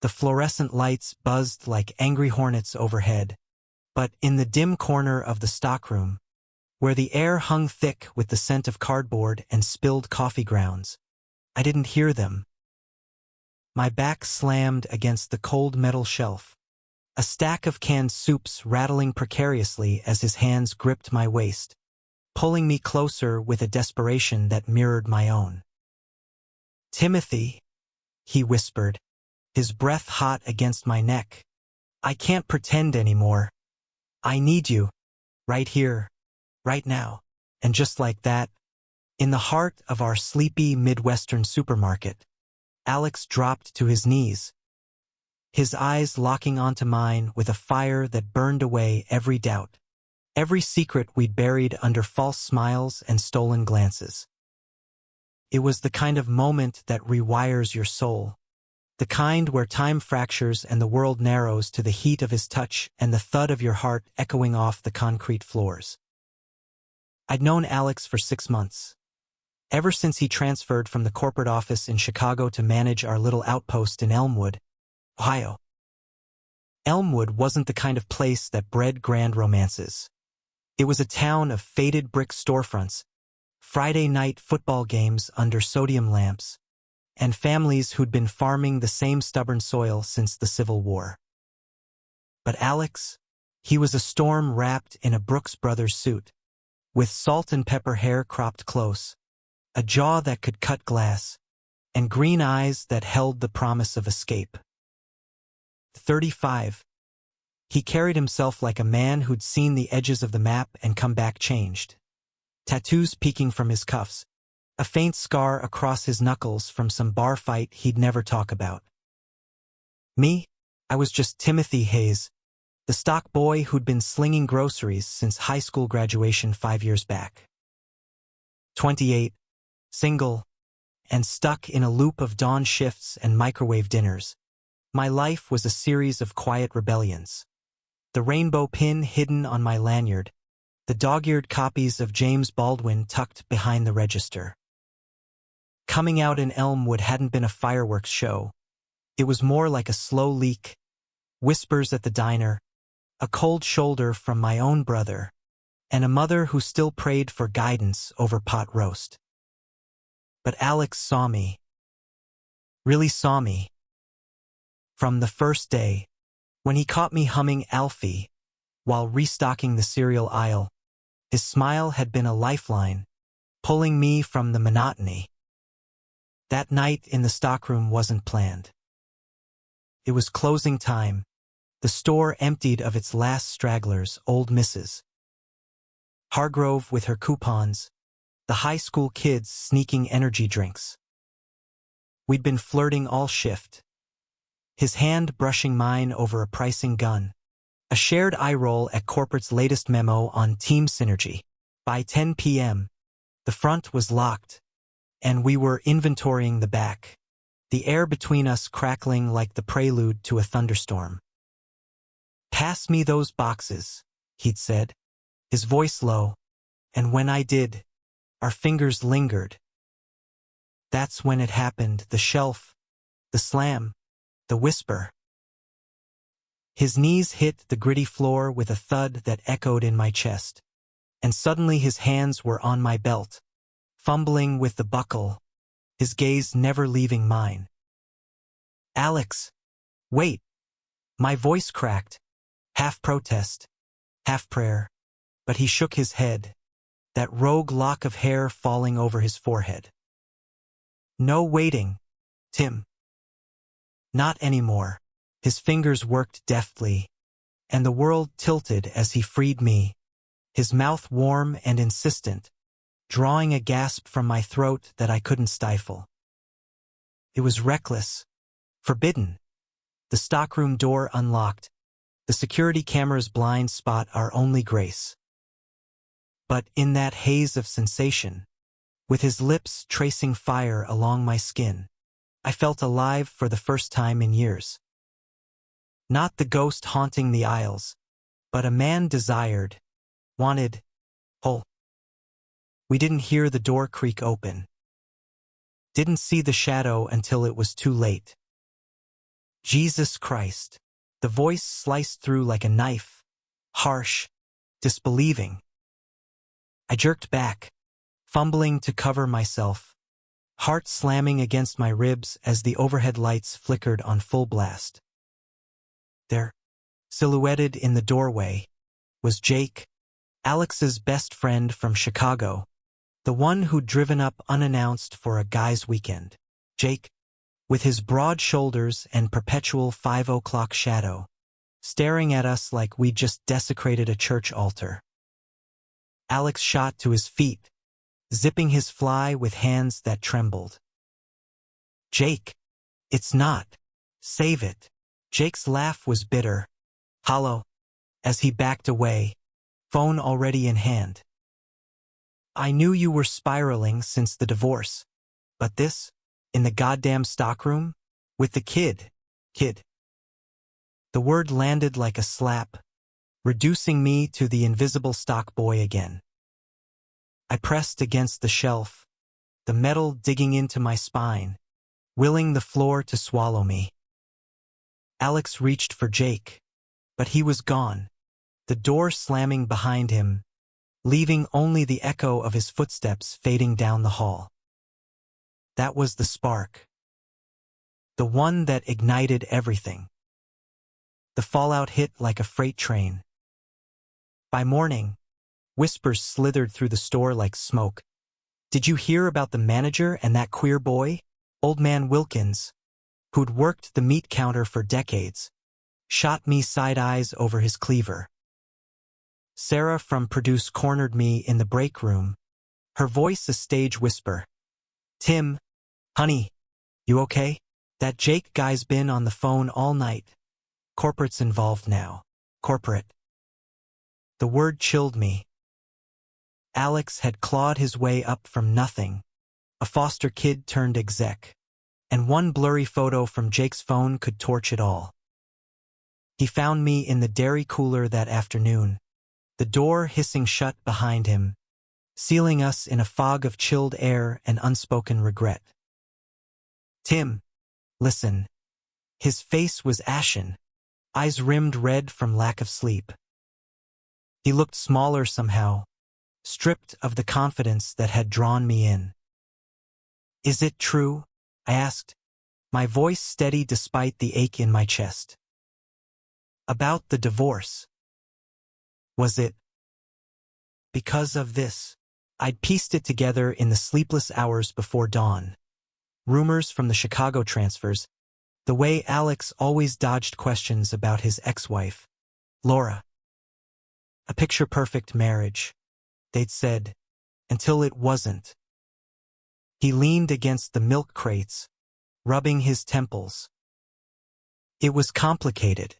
The fluorescent lights buzzed like angry hornets overhead. But in the dim corner of the stockroom, where the air hung thick with the scent of cardboard and spilled coffee grounds, I didn't hear them. My back slammed against the cold metal shelf, a stack of canned soups rattling precariously as his hands gripped my waist, pulling me closer with a desperation that mirrored my own. "Timothy," he whispered, his breath hot against my neck. "I can't pretend anymore. I need you. Right here. Right now." And just like that, in the heart of our sleepy Midwestern supermarket, Alex dropped to his knees, his eyes locking onto mine with a fire that burned away every doubt, every secret we'd buried under false smiles and stolen glances. It was the kind of moment that rewires your soul, the kind where time fractures and the world narrows to the heat of his touch and the thud of your heart echoing off the concrete floors. I'd known Alex for 6 months, ever since he transferred from the corporate office in Chicago to manage our little outpost in Elmwood, Ohio. Elmwood wasn't the kind of place that bred grand romances. It was a town of faded brick storefronts, Friday night football games under sodium lamps, and families who'd been farming the same stubborn soil since the Civil War. But Alex, he was a storm wrapped in a Brooks Brothers suit, with salt and pepper hair cropped close, a jaw that could cut glass, and green eyes that held the promise of escape. 35. He carried himself like a man who'd seen the edges of the map and come back changed. Tattoos peeking from his cuffs, a faint scar across his knuckles from some bar fight he'd never talk about. Me? I was just Timothy Hayes, the stock boy who'd been slinging groceries since high school graduation 5 years back. 28, single, and stuck in a loop of dawn shifts and microwave dinners. My life was a series of quiet rebellions. The rainbow pin hidden on my lanyard, the dog-eared copies of James Baldwin tucked behind the register. Coming out in Elmwood hadn't been a fireworks show. It was more like a slow leak, whispers at the diner, a cold shoulder from my own brother, and a mother who still prayed for guidance over pot roast. But Alex saw me. Really saw me. From the first day, when he caught me humming Alfie while restocking the cereal aisle, his smile had been a lifeline, pulling me from the monotony. That night in the stockroom wasn't planned. It was closing time, the store emptied of its last stragglers, old Mrs. Hargrove with her coupons, the high school kids sneaking energy drinks. We'd been flirting all shift, his hand brushing mine over a pricing gun, a shared eye roll at corporate's latest memo on team synergy. By 10 p.m., the front was locked, and we were inventorying the back, the air between us crackling like the prelude to a thunderstorm. "Pass me those boxes," he'd said, his voice low, and when I did, our fingers lingered. That's when it happened, the shelf, the slam, the whisper. His knees hit the gritty floor with a thud that echoed in my chest, and suddenly his hands were on my belt, fumbling with the buckle, his gaze never leaving mine. "Alex, wait!" My voice cracked, half protest, half prayer, but he shook his head, that rogue lock of hair falling over his forehead. "No waiting, Tim. Not anymore." His fingers worked deftly, and the world tilted as he freed me, his mouth warm and insistent, drawing a gasp from my throat that I couldn't stifle. It was reckless, forbidden. The stockroom door unlocked, the security camera's blind spot our only grace. But in that haze of sensation, with his lips tracing fire along my skin, I felt alive for the first time in years. Not the ghost haunting the aisles, but a man desired, wanted, whole. We didn't hear the door creak open. Didn't see the shadow until it was too late. Jesus Christ. The voice sliced through like a knife. Harsh. Disbelieving. I jerked back, fumbling to cover myself, heart slamming against my ribs as the overhead lights flickered on full blast. There, silhouetted in the doorway, was Jake, Alex's best friend from Chicago, the one who'd driven up unannounced for a guy's weekend. Jake, with his broad shoulders and perpetual 5 o'clock shadow, staring at us like we'd just desecrated a church altar. Alex shot to his feet, zipping his fly with hands that trembled. Jake, it's not. Save it. Jake's laugh was bitter, hollow, as he backed away, phone already in hand. I knew you were spiraling since the divorce, but this, in the goddamn stockroom, with the kid. The word landed like a slap, reducing me to the invisible stock boy again. I pressed against the shelf, the metal digging into my spine, willing the floor to swallow me. Alex reached for Jake, but he was gone, the door slamming behind him, leaving only the echo of his footsteps fading down the hall. That was the spark. The one that ignited everything. The fallout hit like a freight train. By morning, whispers slithered through the store like smoke. Did you hear about the manager and that queer boy, Old Man Wilkins, who'd worked the meat counter for decades, shot me side-eyes over his cleaver. Sarah from Produce cornered me in the break room, her voice a stage whisper. Tim, honey, you okay? That Jake guy's been on the phone all night. Corporate's involved now. Corporate. The word chilled me. Alex had clawed his way up from nothing, a foster kid turned exec, and one blurry photo from Jake's phone could torch it all. He found me in the dairy cooler that afternoon, the door hissing shut behind him, sealing us in a fog of chilled air and unspoken regret. Tim, listen. His face was ashen, eyes rimmed red from lack of sleep. He looked smaller somehow, stripped of the confidence that had drawn me in. Is it true? I asked, my voice steady despite the ache in my chest. About the divorce. Was it? Because of this. I'd pieced it together in the sleepless hours before dawn. Rumors from the Chicago transfers, the way Alex always dodged questions about his ex-wife, Laura. A picture-perfect marriage, they'd said, until it wasn't. He leaned against the milk crates, rubbing his temples. It was complicated.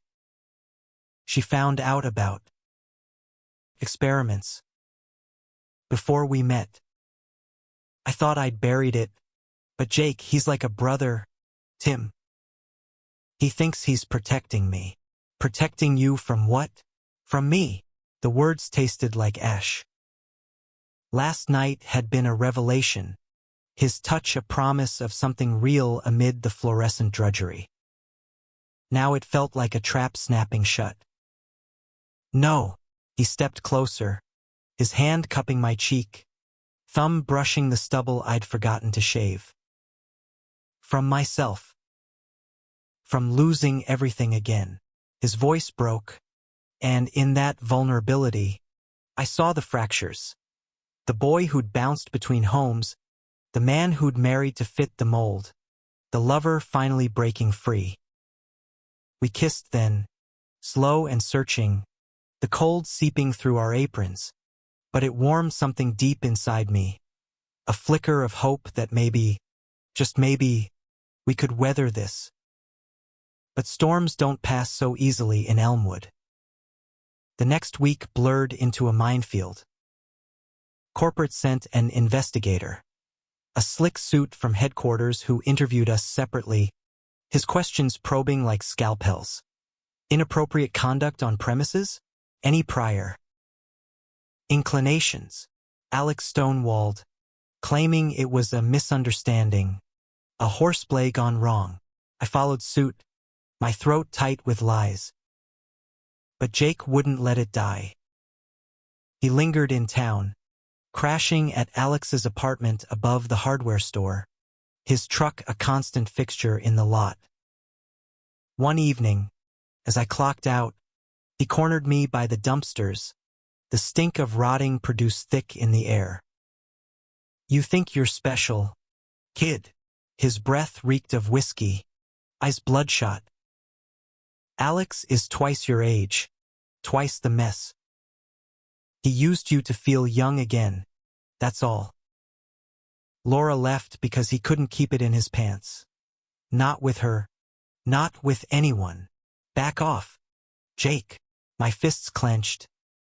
She found out about experiments. Before we met. I thought I'd buried it, but Jake, he's like a brother. Tim. He thinks he's protecting me. Protecting you from what? From me. The words tasted like ash. Last night had been a revelation, his touch a promise of something real amid the fluorescent drudgery. Now it felt like a trap snapping shut. No, he stepped closer, his hand cupping my cheek, thumb brushing the stubble I'd forgotten to shave. From myself. From losing everything again. His voice broke, and in that vulnerability, I saw the fractures. The boy who'd bounced between homes, the man who'd married to fit the mold, the lover finally breaking free. We kissed then, slow and searching, the cold seeping through our aprons, but it warmed something deep inside me, a flicker of hope that maybe, just maybe, we could weather this. But storms don't pass so easily in Elmwood. The next week blurred into a minefield. Corporate sent an investigator, a slick suit from headquarters who interviewed us separately, his questions probing like scalpels. Inappropriate conduct on premises? Any prior inclinations? Alex stonewalled, claiming it was a misunderstanding, a horseplay gone wrong. I followed suit, my throat tight with lies. But Jake wouldn't let it die. He lingered in town, crashing at Alex's apartment above the hardware store, his truck a constant fixture in the lot. One evening, as I clocked out, he cornered me by the dumpsters, the stink of rotting produced thick in the air. "You think you're special, kid." His breath reeked of whiskey, eyes bloodshot. "Alex is twice your age, twice the mess. He used you to feel young again, that's all." Laura left because he couldn't keep it in his pants. Not with her. Not with anyone. "Back off, Jake." My fists clenched,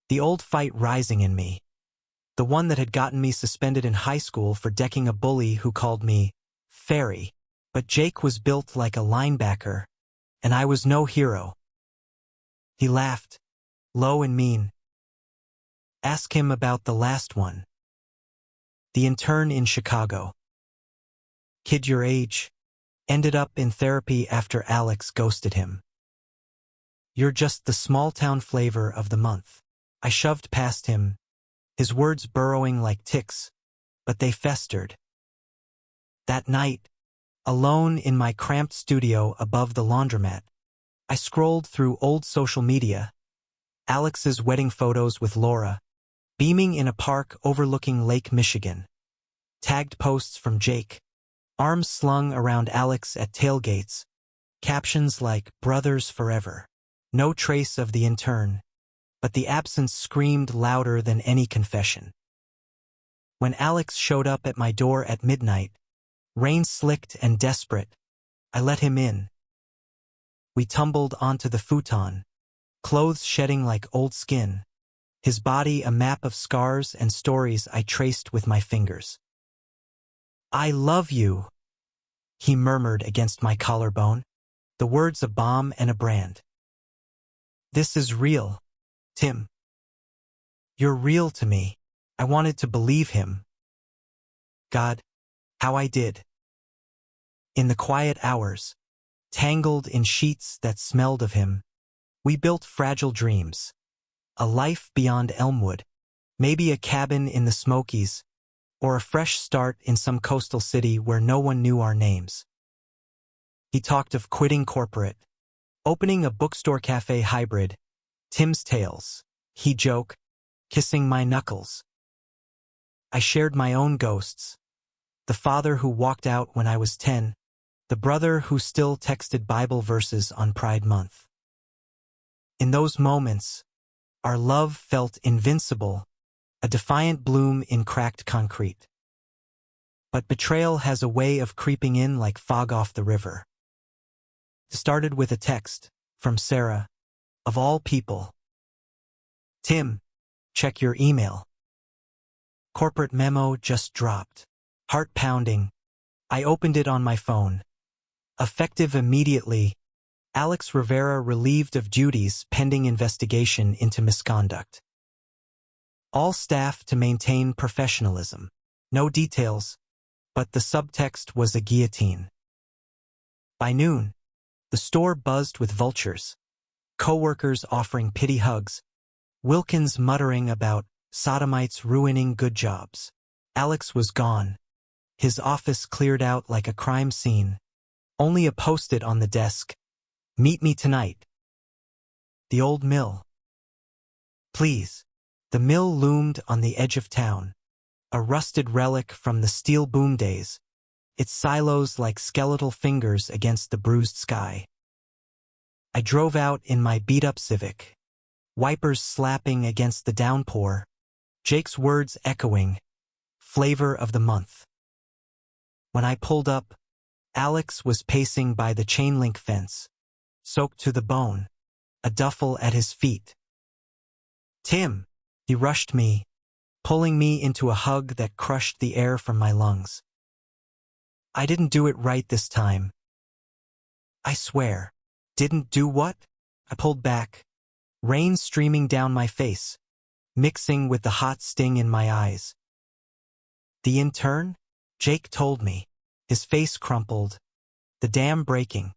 the old fight rising in me. The one that had gotten me suspended in high school for decking a bully who called me fairy. But Jake was built like a linebacker, and I was no hero. He laughed, low and mean. "Ask him about the last one. The intern in Chicago. Kid your age. Ended up in therapy after Alex ghosted him. You're just the small-town flavor of the month." I shoved past him, his words burrowing like ticks, but they festered. That night, alone in my cramped studio above the laundromat, I scrolled through old social media, Alex's wedding photos with Laura, beaming in a park overlooking Lake Michigan. Tagged posts from Jake, arms slung around Alex at tailgates, captions like "Brothers Forever." No trace of the intern, but the absence screamed louder than any confession. When Alex showed up at my door at midnight, rain slicked and desperate, I let him in. We tumbled onto the futon, clothes shedding like old skin, his body a map of scars and stories I traced with my fingers. "I love you," he murmured against my collarbone, the words a bomb and a brand. "This is real, Tim. You're real to me." I wanted to believe him. God, how I did. In the quiet hours, tangled in sheets that smelled of him, we built fragile dreams. A life beyond Elmwood, maybe a cabin in the Smokies, or a fresh start in some coastal city where no one knew our names. He talked of quitting corporate, opening a bookstore cafe hybrid, Tim's Tales, he joked, kissing my knuckles. I shared my own ghosts. The father who walked out when I was 10, the brother who still texted Bible verses on Pride Month. In those moments, our love felt invincible, a defiant bloom in cracked concrete. But betrayal has a way of creeping in like fog off the river. It started with a text from Sarah, of all people. "Tim, check your email. Corporate memo just dropped." Heart pounding, I opened it on my phone. Effective immediately, Alex Rivera relieved of duties pending investigation into misconduct. All staff to maintain professionalism. No details, but the subtext was a guillotine. By noon, the store buzzed with vultures, coworkers offering pity hugs, Wilkins muttering about sodomites ruining good jobs. Alex was gone. His office cleared out like a crime scene. Only a post-it on the desk. "Meet me tonight." The old mill. Please. The mill loomed on the edge of town, a rusted relic from the steel boom days, its silos like skeletal fingers against the bruised sky. I drove out in my beat-up Civic, wipers slapping against the downpour, Jake's words echoing, "Flavor of the month." When I pulled up, Alex was pacing by the chain-link fence, soaked to the bone, a duffel at his feet. "Tim!" He rushed me, pulling me into a hug that crushed the air from my lungs. "I didn't do it right this time." "I swear." "Didn't do what?" I pulled back, rain streaming down my face, mixing with the hot sting in my eyes. "The intern?" Jake told me, his face crumpled, the dam breaking.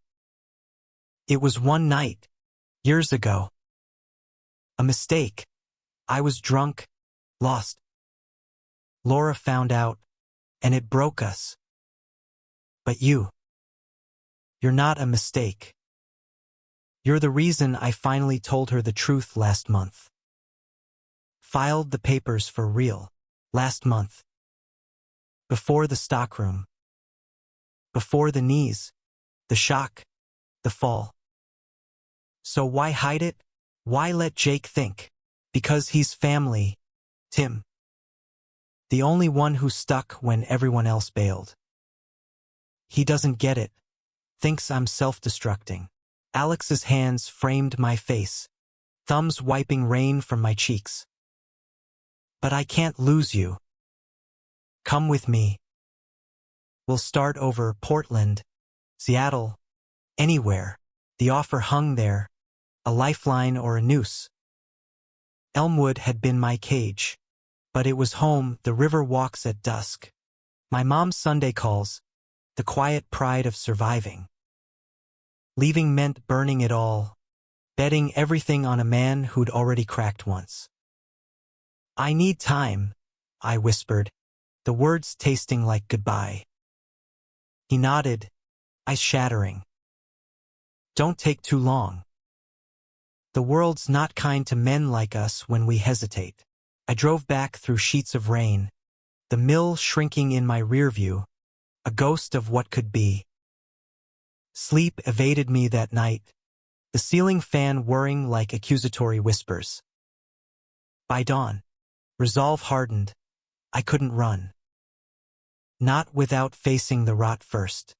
It was one night, years ago. A mistake. I was drunk, lost. Laura found out, and it broke us. But you're not a mistake. You're the reason I finally told her the truth last month. Filed the papers for real, last month. Before the stockroom. Before the knees, the shock, the fall. So why hide it? Why let Jake think? Because he's family, Tim. The only one who stuck when everyone else bailed. He doesn't get it. Thinks I'm self-destructing. Alex's hands framed my face, thumbs wiping rain from my cheeks. But I can't lose you. Come with me. We'll start over Portland, Seattle, anywhere. The offer hung there, a lifeline or a noose. Elmwood had been my cage, but it was home, the river walks at dusk. My mom's Sunday calls, the quiet pride of surviving. Leaving meant burning it all, betting everything on a man who'd already cracked once. I need time, I whispered, the words tasting like goodbye. He nodded, eyes shattering. Don't take too long. The world's not kind to men like us when we hesitate. I drove back through sheets of rain, the mill shrinking in my rear view, a ghost of what could be. Sleep evaded me that night, the ceiling fan whirring like accusatory whispers. By dawn, resolve hardened, I couldn't run. Not without facing the rot first.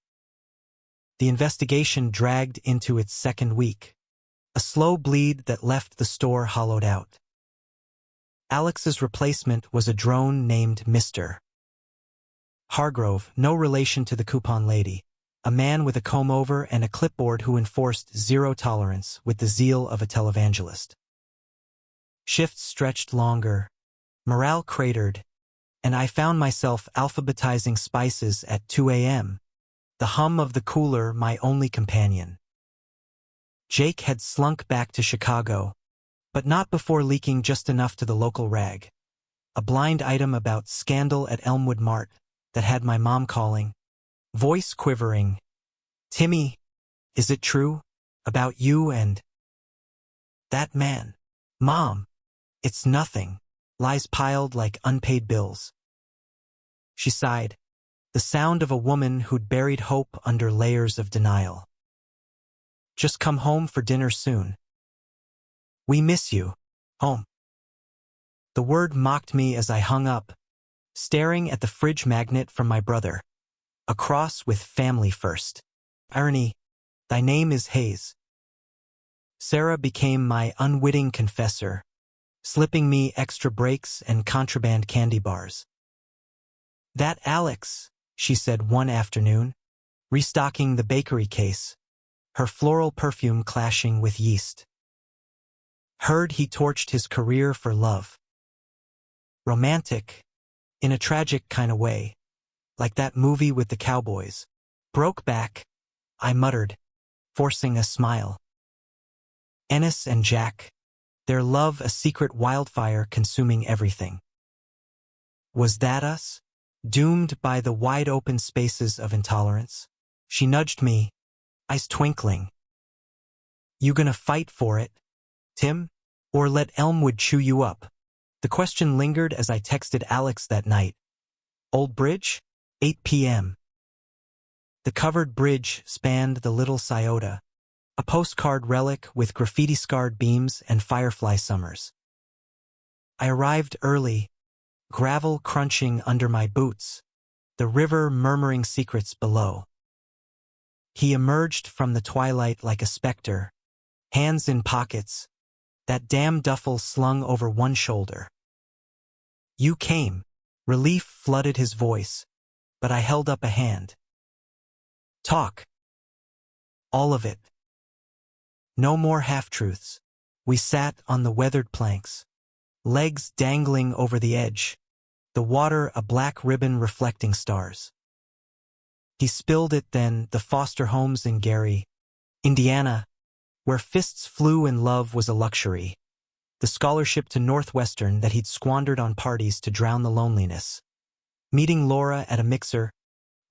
The investigation dragged into its second week, a slow bleed that left the store hollowed out. Alex's replacement was a drone named Mr. Hargrove, no relation to the coupon lady, a man with a comb-over and a clipboard who enforced zero tolerance with the zeal of a televangelist. Shifts stretched longer, morale cratered, and I found myself alphabetizing spices at 2 a.m., the hum of the cooler my only companion. Jake had slunk back to Chicago, but not before leaking just enough to the local rag. A blind item about scandal at Elmwood Mart that had my mom calling, voice quivering. Timmy, is it true? About you and that man? Mom, it's nothing. Lies piled like unpaid bills. She sighed, the sound of a woman who'd buried hope under layers of denial. Just come home for dinner soon. We miss you. Home. The word mocked me as I hung up, staring at the fridge magnet from my brother. A cross with family first. Irony, thy name is Hayes. Sarah became my unwitting confessor, slipping me extra breaks and contraband candy bars. That Alex, she said one afternoon, restocking the bakery case, her floral perfume clashing with yeast. Heard he torched his career for love. Romantic, in a tragic kind of way, like that movie with the cowboys. Broke back, I muttered, forcing a smile. Ennis and Jack, their love a secret wildfire consuming everything. Was that us? Doomed by the wide-open spaces of intolerance? She nudged me, eyes twinkling. You gonna fight for it, Tim? Or let Elmwood chew you up? The question lingered as I texted Alex that night. Old Bridge? 8 p.m. The covered bridge spanned the Little Scioto, a postcard relic with graffiti-scarred beams and firefly summers. I arrived early, gravel crunching under my boots, the river murmuring secrets below. He emerged from the twilight like a specter, hands in pockets, that damn duffel slung over one shoulder. You came. Relief flooded his voice, but I held up a hand. Talk. All of it. No more half-truths. We sat on the weathered planks, legs dangling over the edge, the water a black ribbon reflecting stars. He spilled it then, the foster homes in Gary, Indiana, where fists flew and love was a luxury. The scholarship to Northwestern that he'd squandered on parties to drown the loneliness. Meeting Laura at a mixer,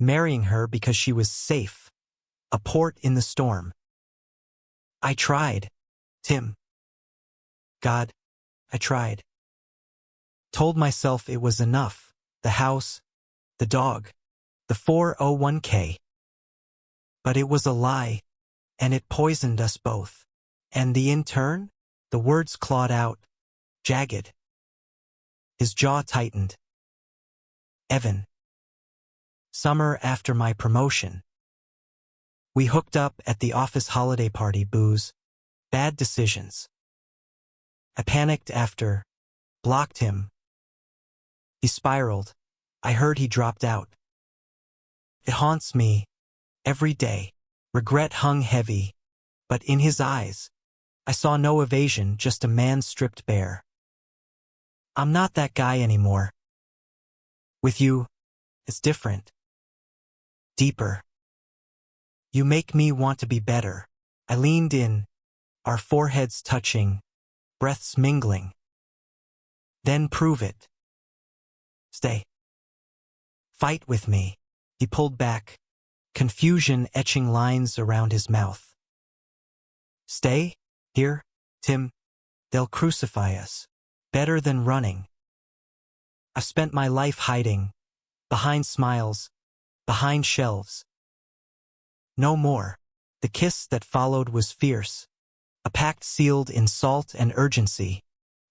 marrying her because she was safe. A port in the storm. I tried, Tim. God, I tried. Told myself it was enough. The house, the dog, the 401k. But it was a lie, and it poisoned us both. And the intern? The words clawed out, jagged. His jaw tightened. Evan. Summer after my promotion. We hooked up at the office holiday party. Booze. Bad decisions. I panicked after. Blocked him. He spiraled. I heard he dropped out. It haunts me. Every day. Regret hung heavy. But in his eyes, I saw no evasion, just a man stripped bare. I'm not that guy anymore. With you, it's different. Deeper. You make me want to be better. I leaned in, our foreheads touching, breaths mingling. Then prove it. Stay. Fight with me. He pulled back, confusion etching lines around his mouth. Stay? Here, Tim. They'll crucify us. Better than running. I've spent my life hiding, behind smiles, behind shelves. No more. The kiss that followed was fierce, a pact sealed in salt and urgency,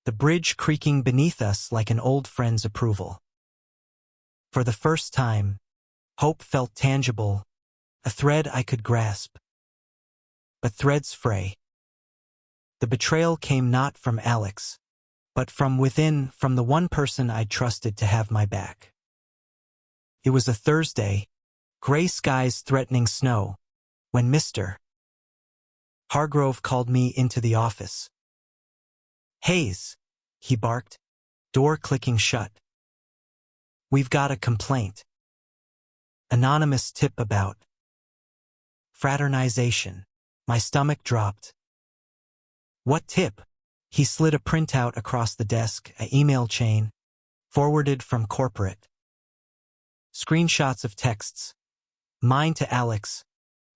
the bridge creaking beneath us like an old friend's approval. For the first time, hope felt tangible, a thread I could grasp. But threads fray. The betrayal came not from Alex, but from within, from the one person I'd trusted to have my back. It was a Thursday, gray skies threatening snow, when Mr. Hargrove called me into the office. Hayes, he barked, door clicking shut. We've got a complaint. Anonymous tip about fraternization. My stomach dropped. What tip? He slid a printout across the desk, an email chain, forwarded from corporate. Screenshots of texts. Mine to Alex.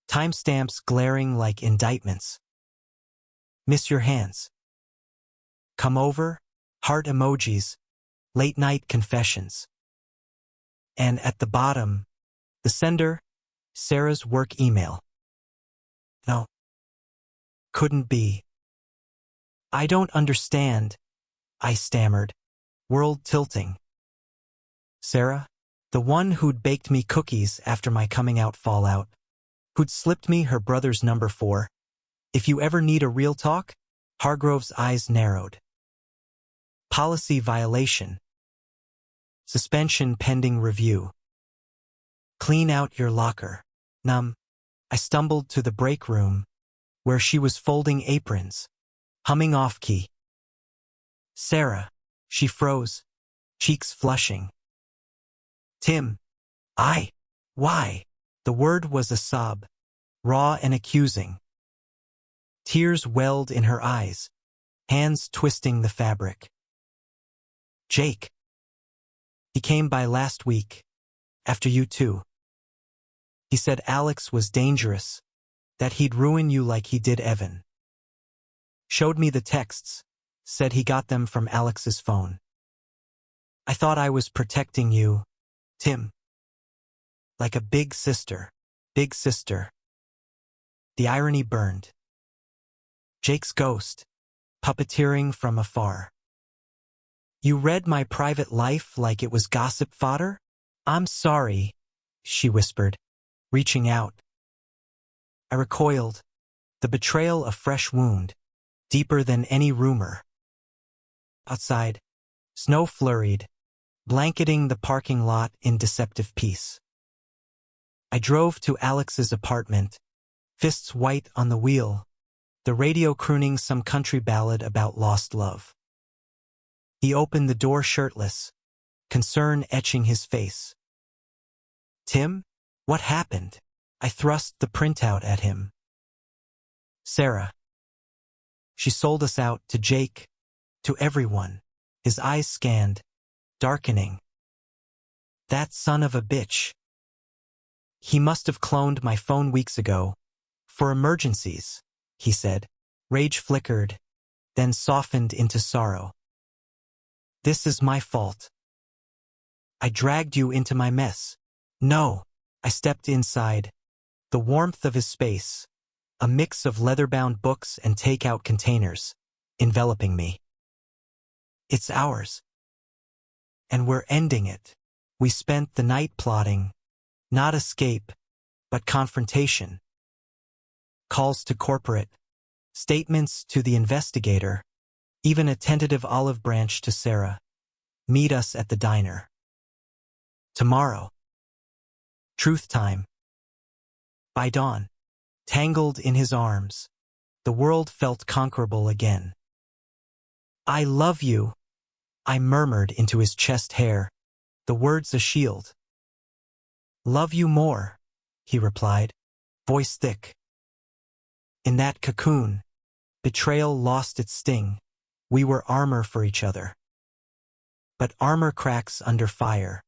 Timestamps glaring like indictments. Miss your hands. Come over. Heart emojis. Late night confessions. And at the bottom, the sender, Sarah's work email. No. Couldn't be. I don't understand, I stammered, world tilting. Sarah? The one who'd baked me cookies after my coming out fallout, who'd slipped me her brother's number 4. If you ever need a real talk? Hargrove's eyes narrowed. Policy violation. Suspension pending review. Clean out your locker. Numb. I stumbled to the break room, where she was folding aprons, humming off-key. Sarah. She froze, cheeks flushing. Tim. Why? The word was a sob, raw and accusing. Tears welled in her eyes, hands twisting the fabric. Jake. He came by last week, after you two. He said Alex was dangerous, that he'd ruin you like he did Evan. Showed me the texts, said he got them from Alex's phone. I thought I was protecting you, Tim. Like a big sister. Big sister. The irony burned. Jake's ghost, puppeteering from afar. You read my private life like it was gossip fodder? I'm sorry, she whispered, reaching out. I recoiled, the betrayal a fresh wound, deeper than any rumor. Outside, snow flurried, blanketing the parking lot in deceptive peace. I drove to Alex's apartment, fists white on the wheel, the radio crooning some country ballad about lost love. He opened the door shirtless, concern etching his face. Tim? What happened? I thrust the printout at him. Sarah. She sold us out to Jake, to everyone. His eyes scanned, darkening. That son of a bitch. He must have cloned my phone weeks ago. For emergencies, he said. Rage flickered, then softened into sorrow. This is my fault. I dragged you into my mess. No. I stepped inside. The warmth of his space, a mix of leather-bound books and take-out containers, enveloping me. It's ours. And we're ending it. We spent the night plotting, not escape, but confrontation. Calls to corporate, statements to the investigator, even a tentative olive branch to Sarah. Meet us at the diner. Tomorrow. Truth time. By dawn, tangled in his arms, the world felt conquerable again. I love you, I murmured into his chest hair, the words a shield. Love you more, he replied, voice thick. In that cocoon, betrayal lost its sting. We were armor for each other. But armor cracks under fire.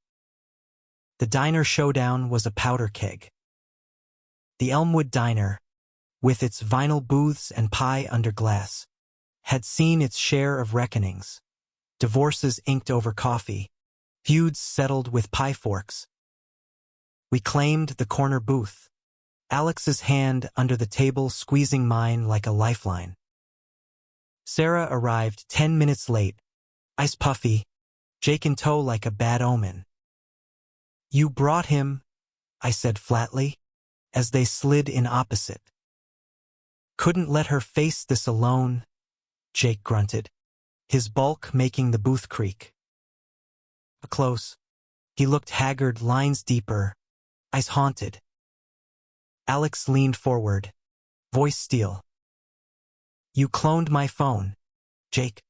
The diner showdown was a powder keg. The Elmwood Diner, with its vinyl booths and pie under glass, had seen its share of reckonings. Divorces inked over coffee, feuds settled with pie forks. We claimed the corner booth, Alex's hand under the table squeezing mine like a lifeline. Sarah arrived 10 minutes late, ice puffy, Jake in tow like a bad omen. You brought him, I said flatly, as they slid in opposite. Couldn't let her face this alone, Jake grunted, his bulk making the booth creak. Close. He looked haggard, lines deeper, eyes haunted. Alex leaned forward, voice steel. You cloned my phone, Jake.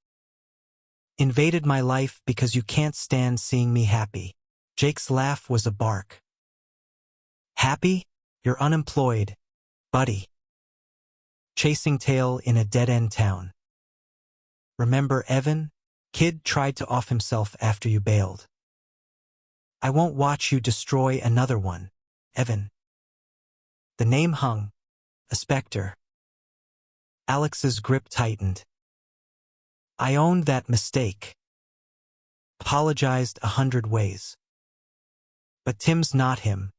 Invaded my life because you can't stand seeing me happy. Jake's laugh was a bark. Happy? You're unemployed, buddy. Chasing tail in a dead-end town. Remember Evan? Kid tried to off himself after you bailed. I won't watch you destroy another one, Evan. The name hung, a specter. Alex's grip tightened. I owned that mistake. Apologized 100 ways. But Tim's not him.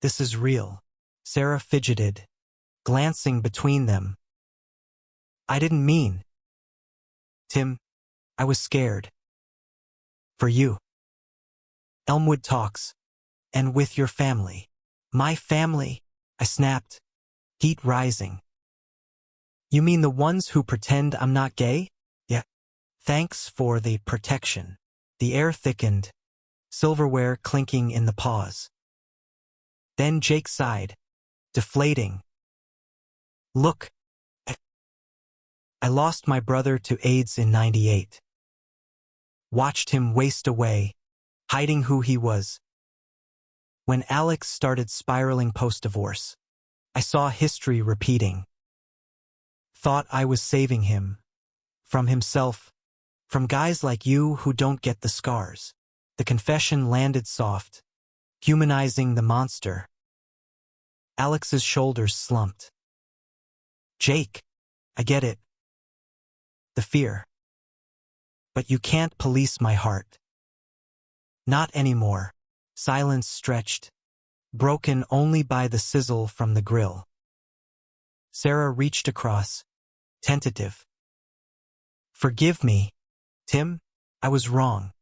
This is real. Sarah fidgeted, glancing between them. I didn't mean. Tim, I was scared. For you. Elmwood talks. And with your family. My family, I snapped, heat rising. You mean the ones who pretend I'm not gay? Yeah. Thanks for the protection. The air thickened, silverware clinking in the pause. Then Jake sighed, deflating. Look. I lost my brother to AIDS in '98. Watched him waste away, hiding who he was. When Alex started spiraling post-divorce, I saw history repeating. Thought I was saving him. From himself. From guys like you who don't get the scars. The confession landed soft, humanizing the monster. Alex's shoulders slumped. Jake, I get it. The fear. But you can't police my heart. Not anymore. Silence stretched, broken only by the sizzle from the grill. Sarah reached across, tentative. Forgive me, Tim, I was wrong.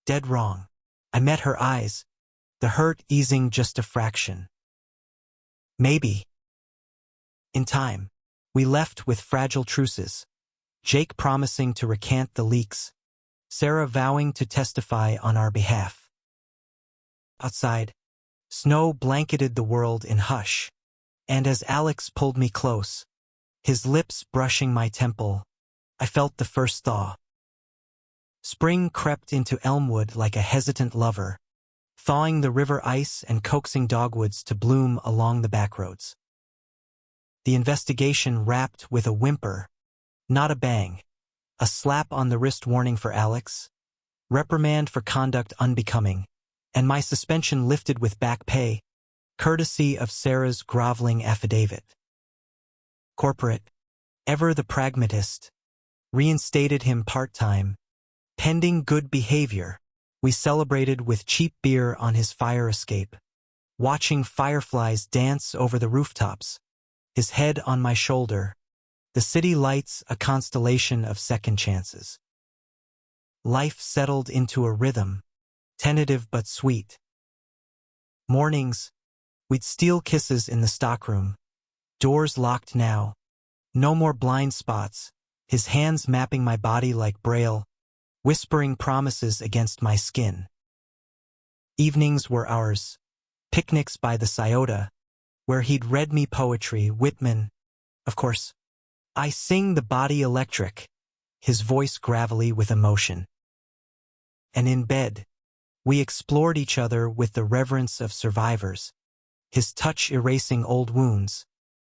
Dead wrong. I met her eyes, the hurt easing just a fraction. Maybe. In time, we left with fragile truces, Jake promising to recant the leaks, Sarah vowing to testify on our behalf. Outside, snow blanketed the world in hush, and as Alex pulled me close, his lips brushing my temple, I felt the first thaw. Spring crept into Elmwood like a hesitant lover, thawing the river ice and coaxing dogwoods to bloom along the backroads. The investigation wrapped with a whimper, not a bang. A slap on the wrist warning for Alex, reprimand for conduct unbecoming, and my suspension lifted with back pay, courtesy of Sarah's groveling affidavit. Corporate, ever the pragmatist, reinstated him part-time. Pending good behavior, we celebrated with cheap beer on his fire escape, watching fireflies dance over the rooftops, his head on my shoulder, the city lights a constellation of second chances. Life settled into a rhythm, tentative but sweet. Mornings, we'd steal kisses in the stockroom, doors locked now, no more blind spots, his hands mapping my body like braille, whispering promises against my skin. Evenings were ours, picnics by the Scioto, where he'd read me poetry, Whitman. Of course, I sing the body electric, his voice gravelly with emotion. And in bed, we explored each other with the reverence of survivors, his touch erasing old wounds,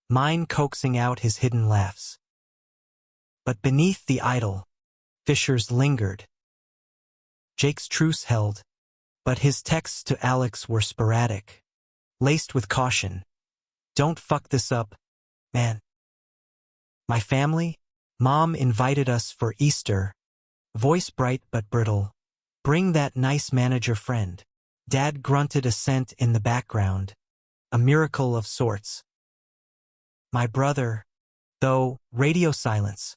mine coaxing out his hidden laughs. But beneath the idol, fissures lingered. Jake's truce held, but his texts to Alex were sporadic, laced with caution. Don't fuck this up, man. My family, Mom invited us for Easter, voice bright but brittle. Bring that nice manager friend. Dad grunted assent in the background, a miracle of sorts. My brother, though, radio silence.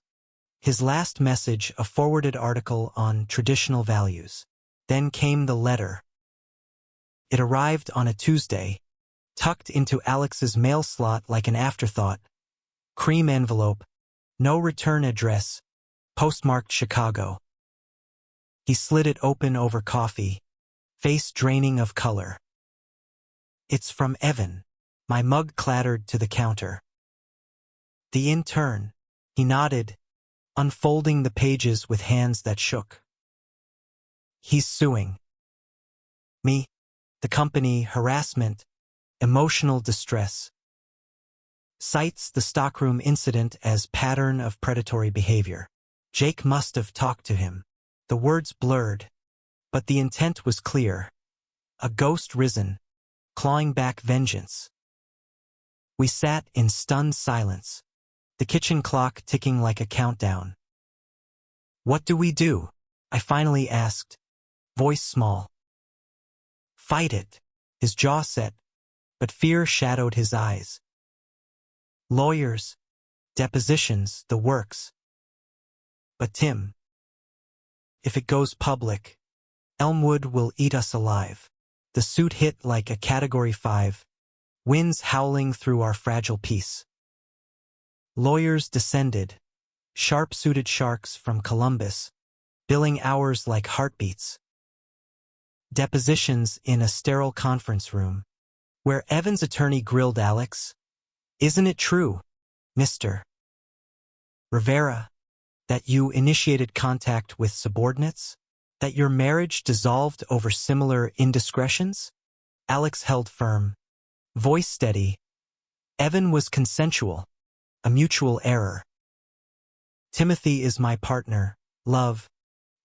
His last message, a forwarded article on traditional values. Then came the letter. It arrived on a Tuesday, tucked into Alex's mail slot like an afterthought. Cream envelope, no return address, postmarked Chicago. He slid it open over coffee, face draining of color. It's from Evan. My mug clattered to the counter. The intern. He nodded, unfolding the pages with hands that shook. He's suing me, the company, harassment, emotional distress. Cites the Stockroom incident as pattern of predatory behavior. Jake must have talked to him. The words blurred, but the intent was clear. A ghost risen, clawing back vengeance. We sat in stunned silence, the kitchen clock ticking like a countdown. What do we do? I finally asked, voice small. Fight it, his jaw set, but fear shadowed his eyes. Lawyers, depositions, the works. But Tim, if it goes public, Elmwood will eat us alive. The suit hit like a Category 5, winds howling through our fragile peace. Lawyers descended, sharp-suited sharks from Columbus, billing hours like heartbeats. Depositions in a sterile conference room, where Evan's attorney grilled Alex. Isn't it true, Mr. Rivera, that you initiated contact with subordinates? That your marriage dissolved over similar indiscretions? Alex held firm, voice steady. Evan was consensual, a mutual error. Timothy is my partner, love,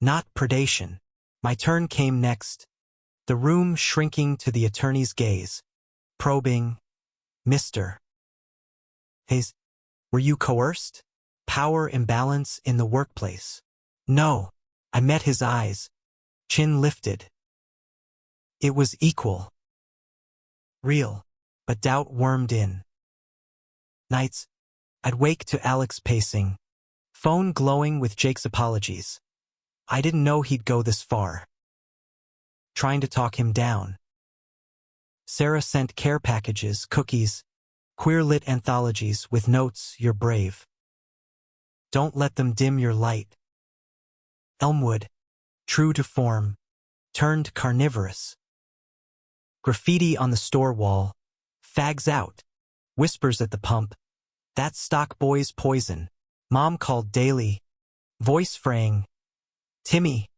not predation. My turn came next, the room shrinking to the attorney's gaze, probing. Mr. Hayes, were you coerced? Power imbalance in the workplace? No. I met his eyes, chin lifted. It was equal. Real, but doubt wormed in. Nights, I'd wake to Alex pacing, phone glowing with Jake's apologies. I didn't know he'd go this far. Trying to talk him down. Sarah sent care packages, cookies, queer-lit anthologies with notes, you're brave. Don't let them dim your light. Elmwood, true to form, turned carnivorous. Graffiti on the store wall, fags out, whispers at the pump. That stock boy's poison. Mom called daily, voice fraying. Timmy,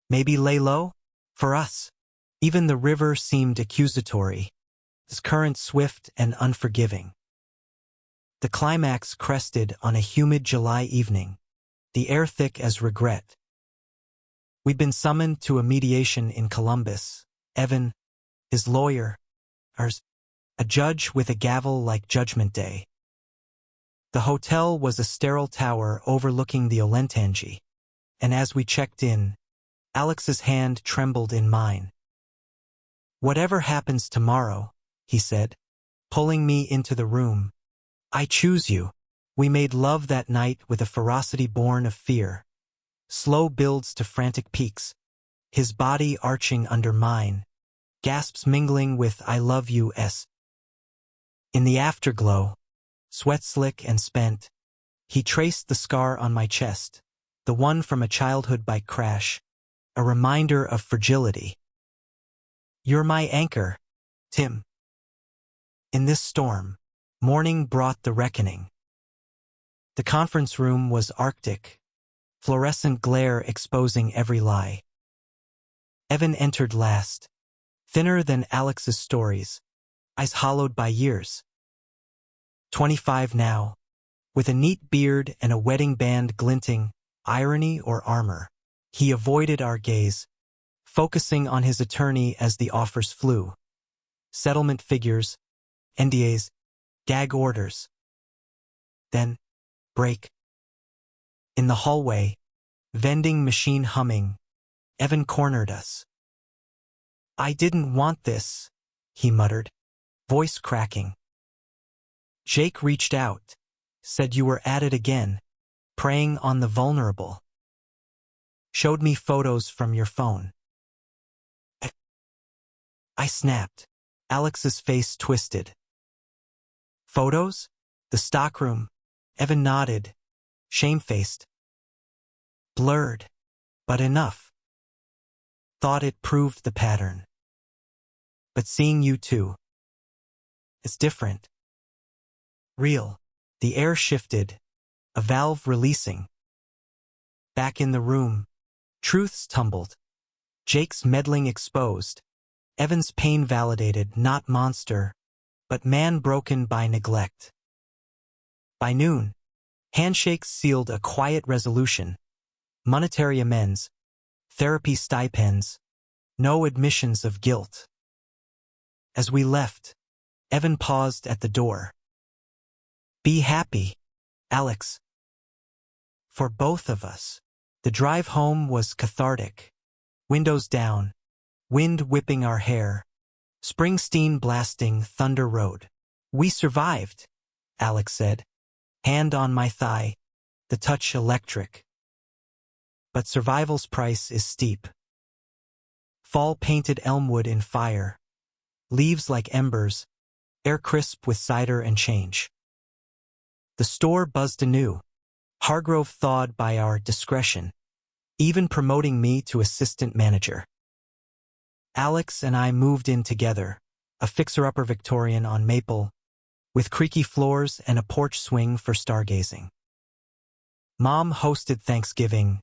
maybe lay low? For us. Even the river seemed accusatory, its current swift and unforgiving. The climax crested on a humid July evening, the air thick as regret. We'd been summoned to a mediation in Columbus. Evan, his lawyer, ours, a judge with a gavel like Judgment Day. The hotel was a sterile tower overlooking the Olentangy, and as we checked in, Alex's hand trembled in mine. "Whatever happens tomorrow," he said, pulling me into the room, "I choose you." We made love that night with a ferocity born of fear. Slow builds to frantic peaks, his body arching under mine, gasps mingling with "I love you"s. In the afterglow, sweat slick and spent, he traced the scar on my chest, the one from a childhood bike crash, a reminder of fragility. "You're my anchor, Tim." In this storm, morning brought the reckoning. The conference room was arctic, fluorescent glare exposing every lie. Evan entered last, thinner than Alex's stories, eyes hollowed by years. 25 now, with a neat beard and a wedding band glinting, irony or armor. He avoided our gaze, focusing on his attorney as the offers flew. Settlement figures, NDAs, gag orders. Then, break. In the hallway, vending machine humming, Evan cornered us. "I didn't want this," he muttered, voice cracking. "Jake reached out, said you were at it again, preying on the vulnerable. Showed me photos from your phone." I snapped. Alex's face twisted. "Photos? The stockroom?" Evan nodded, shamefaced. "Blurred, but enough. Thought it proved the pattern. But seeing you too, it's different. Real." The air shifted, a valve releasing. Back in the room, truths tumbled. Jake's meddling exposed. Evan's pain validated, not monster, but man broken by neglect. By noon, handshakes sealed a quiet resolution. Monetary amends, therapy stipends, no admissions of guilt. As we left, Evan paused at the door. "Be happy, Alex." For both of us, the drive home was cathartic. Windows down, wind whipping our hair, Springsteen blasting Thunder Road. "We survived," Alex said, hand on my thigh, the touch electric. But survival's price is steep. Fall painted elmwood in fire, leaves like embers, air crisp with cider and change. The store buzzed anew, Hargrove thawed by our discretion, even promoting me to assistant manager. Alex and I moved in together, a fixer-upper Victorian on Maple, with creaky floors and a porch swing for stargazing. Mom hosted Thanksgiving,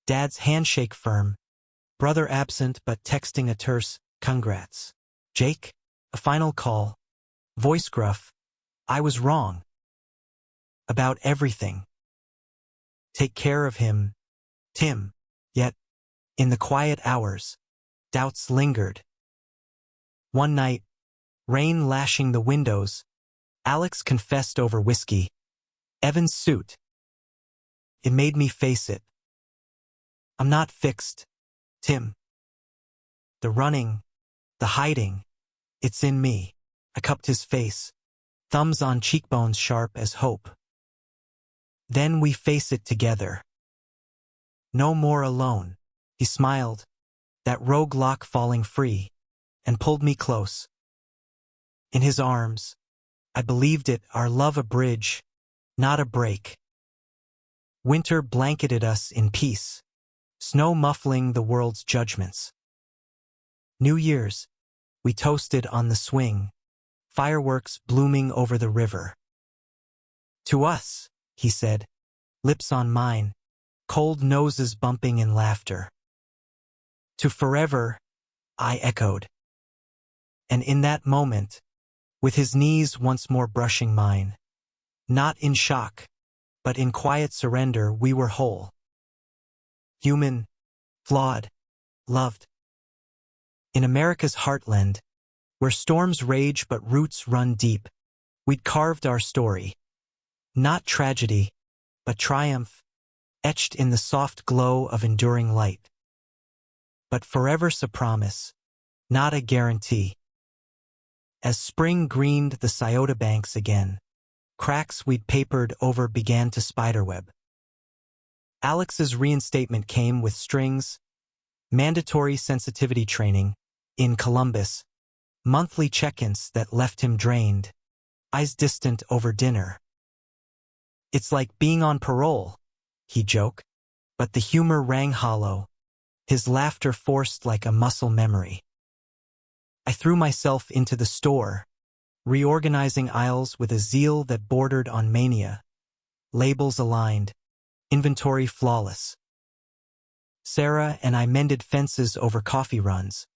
Dad's handshake firm, brother absent but texting a terse, "Congrats." Jake, a final call, voice gruff, "I was wrong. About everything. Take care of him, Tim." Yet, in the quiet hours, doubts lingered. One night, rain lashing the windows, Alex confessed over whiskey. Evan's suit. It made me face it. "I'm not fixed, Tim. The running, the hiding, it's in me." I cupped his face, thumbs on cheekbones sharp as hope. "Then we face it together. No more alone." He smiled, that rogue lock falling free, and pulled me close. In his arms, I believed it, our love a bridge, not a break. Winter blanketed us in peace, snow muffling the world's judgments. New Year's, we toasted on the swing, fireworks blooming over the river. "To us," he said, lips on mine, cold noses bumping in laughter. "To forever," I echoed. And in that moment, with his knees once more brushing mine, Not in shock, but in quiet surrender we were whole. Human, flawed, loved. In America's heartland, where storms rage but roots run deep, we'd carved our story. Not tragedy, but triumph, etched in the soft glow of enduring light. But forever's a promise, not a guarantee. As spring greened the Scioto banks again, cracks we'd papered over began to spiderweb. Alex's reinstatement came with strings, mandatory sensitivity training, in Columbus, monthly check-ins that left him drained, eyes distant over dinner. It's like being on parole, he joked, but the humor rang hollow, his laughter forced like a muscle memory. I threw myself into the store, reorganizing aisles with a zeal that bordered on mania, labels aligned, inventory flawless. Sarah and I mended fences over coffee runs,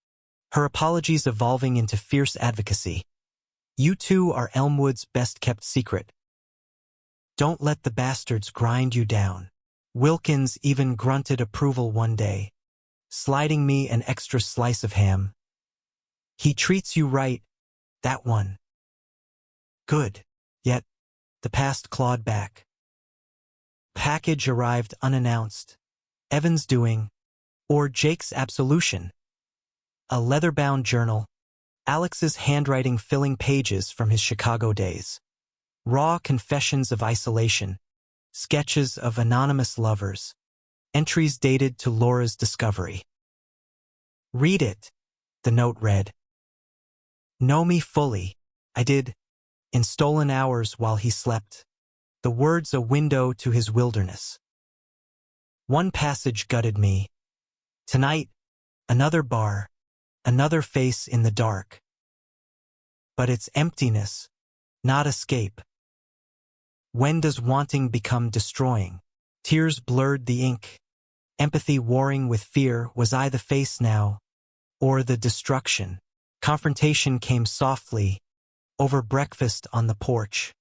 her apologies evolving into fierce advocacy. You two are Elmwood's best-kept secret. Don't let the bastards grind you down. Wilkins even grunted approval one day, sliding me an extra slice of ham. He treats you right, that one. Good. Yet, the past clawed back. Package arrived unannounced. Evan's doing, or Jake's absolution. A leather-bound journal, Alex's handwriting filling pages from his Chicago days. Raw confessions of isolation, sketches of anonymous lovers, entries dated to Laura's discovery. Read it, the note read. Know me fully, I did, in stolen hours while he slept, the words a window to his wilderness. One passage gutted me. Tonight, another bar, another face in the dark. But it's emptiness, not escape. When does wanting become destroying? Tears blurred the ink. Empathy warring with fear, was I the face now, or the destruction? Confrontation came softly, over breakfast on the porch.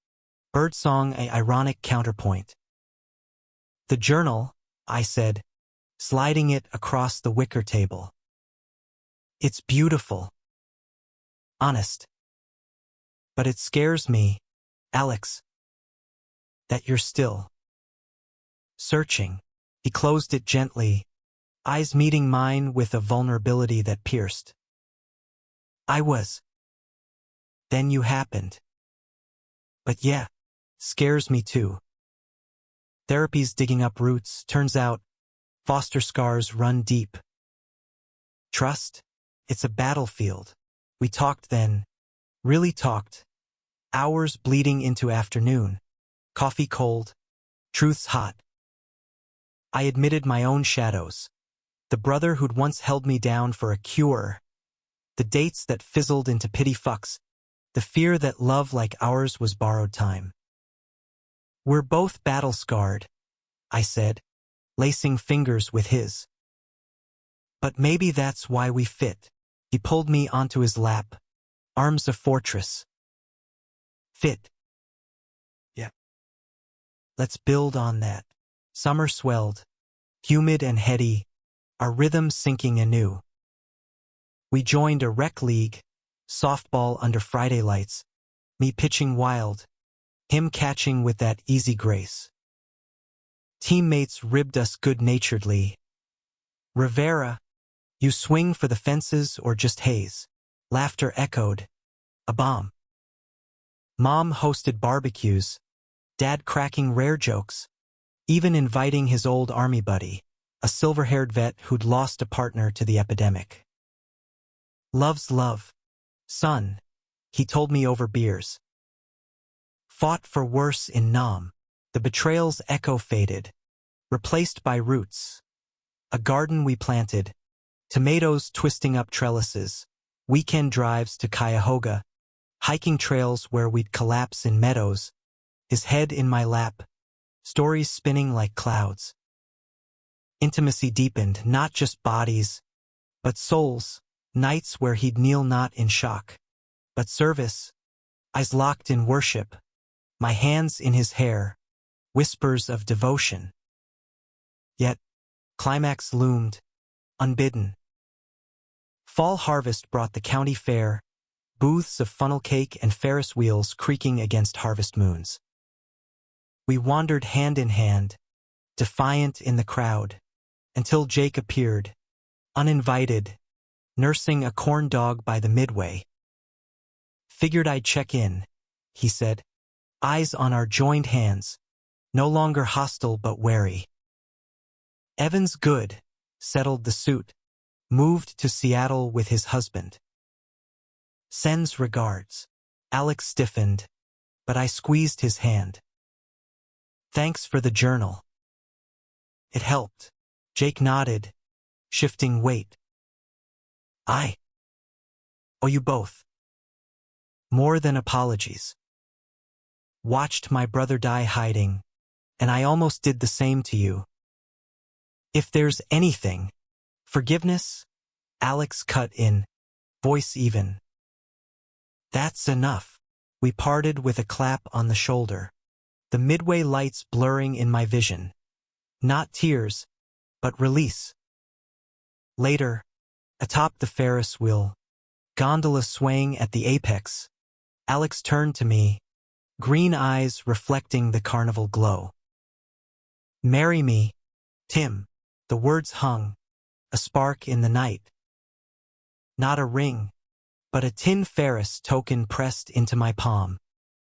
Birdsong an ironic counterpoint. The journal, I said, sliding it across the wicker table. It's beautiful. Honest. But it scares me, Alex, that you're still searching. He closed it gently, eyes meeting mine with a vulnerability that pierced. I was. Then you happened. But yeah, scares me too. Therapy's digging up roots, turns out, foster scars run deep. Trust? It's a battlefield. We talked then, really talked. Hours bleeding into afternoon. Coffee cold, truth's hot. I admitted my own shadows. The brother who'd once held me down for a cure. The dates that fizzled into pity fucks. The fear that love like ours was borrowed time. We're both battle-scarred, I said, lacing fingers with his. But maybe that's why we fit. He pulled me onto his lap, arms a fortress. Fit. Yeah. Let's build on that. Summer swelled, humid and heady, our rhythm sinking anew. We joined a rec league, softball under Friday lights, me pitching wild, him catching with that easy grace. Teammates ribbed us good-naturedly. Rivera, you swing for the fences or just haze? Laughter echoed. A bomb. Mom hosted barbecues, Dad cracking rare jokes, even inviting his old army buddy, a silver-haired vet who'd lost a partner to the epidemic. Love's love. Son, he told me over beers. Fought for worse in Nam. The betrayal's echo faded, replaced by roots. A garden we planted, tomatoes twisting up trellises, weekend drives to Cuyahoga, hiking trails where we'd collapse in meadows, his head in my lap, stories spinning like clouds. Intimacy deepened, not just bodies, but souls, nights where he'd kneel not in shock, but service, eyes locked in worship, my hands in his hair, whispers of devotion. Yet, climax loomed, unbidden. Fall harvest brought the county fair, booths of funnel cake and Ferris wheels creaking against harvest moons. We wandered hand in hand, defiant in the crowd, until Jake appeared, uninvited, nursing a corn dog by the midway. Figured I'd check in, he said, eyes on our joined hands, no longer hostile but wary. Evan's good, settled the suit, moved to Seattle with his husband. Sends regards. Alex stiffened, but I squeezed his hand. Thanks for the journal. It helped. Jake nodded, shifting weight. I owe you both. More than apologies. Watched my brother die hiding, and I almost did the same to you. If there's anything, forgiveness, Alex cut in, voice even. That's enough. We parted with a clap on the shoulder, the midway lights blurring in my vision. Not tears, but release. Later, atop the Ferris wheel, gondola swaying at the apex, Alex turned to me, green eyes reflecting the carnival glow. Marry me, Tim. The words hung, a spark in the night. Not a ring, but a tin Ferris token pressed into my palm,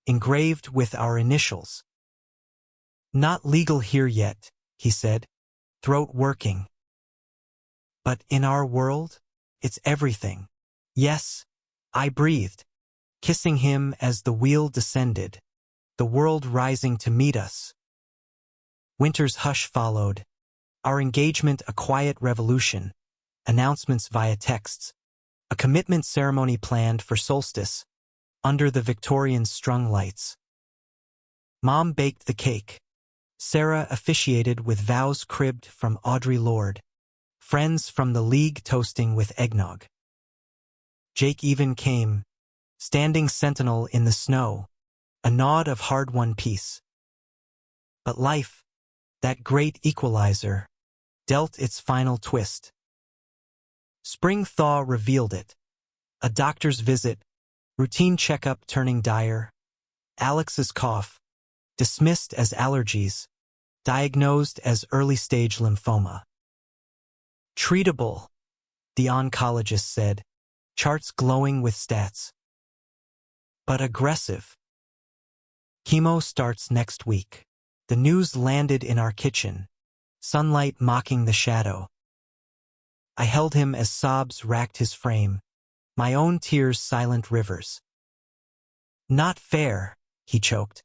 engraved with our initials. Not legal here yet, he said, throat working. But in our world, it's everything. Yes, I breathed, kissing him as the wheel descended, the world rising to meet us. Winter's hush followed, our engagement a quiet revolution, announcements via texts, a commitment ceremony planned for solstice, under the Victorian strung lights. Mom baked the cake. Sarah officiated with vows cribbed from Audre Lorde, friends from the league toasting with eggnog. Jake even came, standing sentinel in the snow, a nod of hard-won peace. But life, that great equalizer, dealt its final twist. Spring thaw revealed it. A doctor's visit, routine checkup turning dire, Alex's cough, dismissed as allergies, diagnosed as early-stage lymphoma. Treatable, the oncologist said, charts glowing with stats. But aggressive. Chemo starts next week. The news landed in our kitchen, sunlight mocking the shadow. I held him as sobs racked his frame, my own tears silent rivers. Not fair, he choked.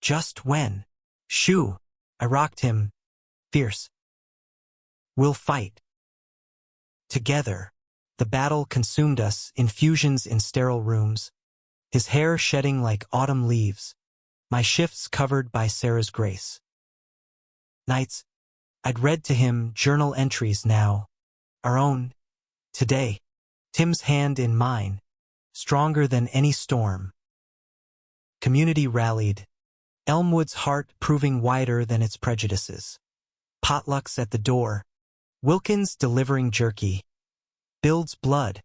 Just when? Shoo, I rocked him, fierce. We'll fight. Together, the battle consumed us, infusions in sterile rooms, his hair shedding like autumn leaves, my shifts covered by Sarah's grace. Nights, I'd read to him journal entries now, our own, today, Tim's hand in mine, stronger than any storm. Community rallied, Elmwood's heart proving wider than its prejudices. Potlucks at the door, Wilkins delivering jerky. Builds blood.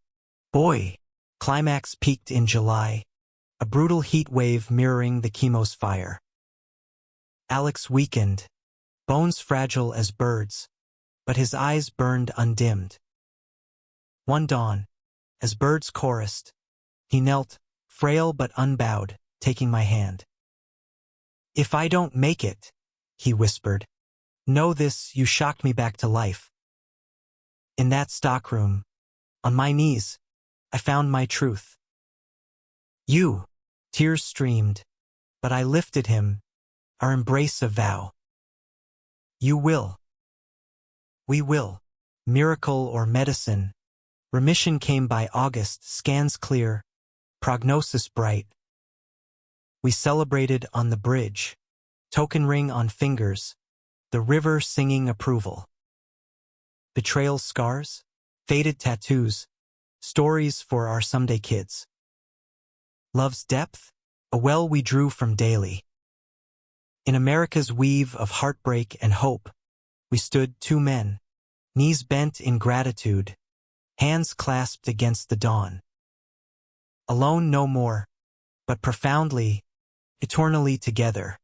Boy, climax peaked in July, a brutal heat wave mirroring the chemo's fire. Alex weakened, bones fragile as birds, but his eyes burned undimmed. One dawn, as birds chorused, he knelt, frail but unbowed, taking my hand. If I don't make it, he whispered, know this, you shocked me back to life. In that stockroom, on my knees, I found my truth. You, tears streamed, but I lifted him, our embrace a vow. You will. We will. Miracle or medicine. Remission came by August, scans clear, prognosis bright. We celebrated on the bridge, token ring on fingers, the river singing approval. Betrayal scars, faded tattoos, stories for our someday kids. Love's depth, a well we drew from daily. In America's weave of heartbreak and hope, we stood two men, knees bent in gratitude, hands clasped against the dawn. Alone no more, but profoundly, eternally together.